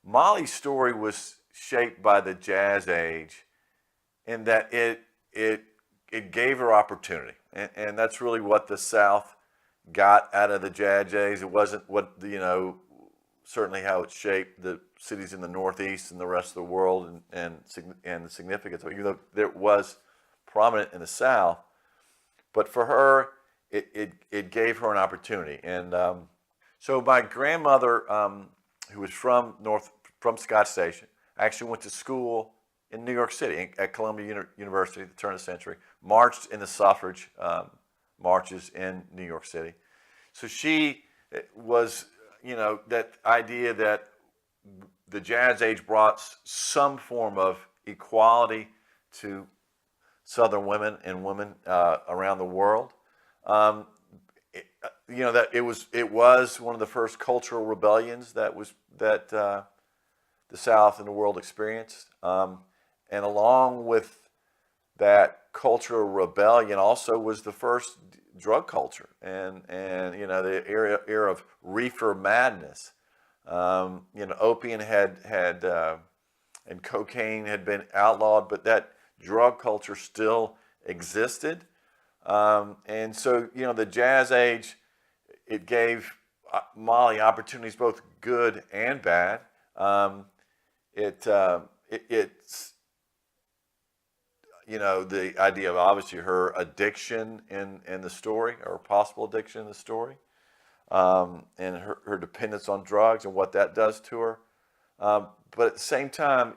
Molly's story was shaped by the jazz age in that it gave her opportunity. And that's really what the South got out of the jazz age. It wasn't what, certainly how it shaped the cities in the Northeast and the rest of the world and the significance. Even though it was prominent in the South, but for her, it gave her an opportunity. And so my grandmother, who was from Scotts Station, actually went to school in New York City at Columbia University at the turn of the century, marched in the suffrage marches in New York City. So she was, that idea that the jazz age brought some form of equality to Southern women and women around the world. That it was one of the first cultural rebellions that the South and the world experienced. And along with that cultural rebellion also was the first drug culture and the era of reefer madness. Opium had and cocaine had been outlawed, but that drug culture still existed. And so, the jazz age, it gave Molly opportunities, both good and bad. It's the idea of obviously her addiction in the story, or possible addiction in the story, and her dependence on drugs and what that does to her. But at the same time,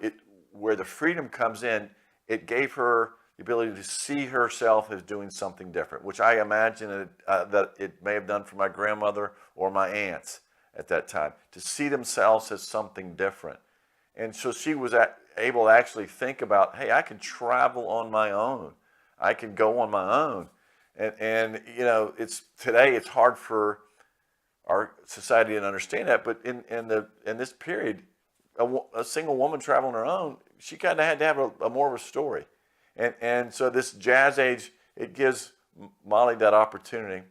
where the freedom comes in, it gave her the ability to see herself as doing something different, which I imagine that it may have done for my grandmother or my aunts at that time, to see themselves as something different. And so she was able to actually think about, hey, I can travel on my own. I can go on my own. And today it's hard for our society to understand that, but in this period, a single woman traveling on her own, she kind of had to have a more of a story. And so this jazz age, it gives Molly that opportunity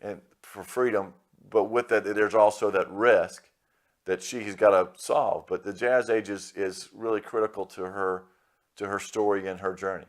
and for freedom, but with that, there's also that risk that she's got to solve. But the jazz age is really critical to her story and her journey.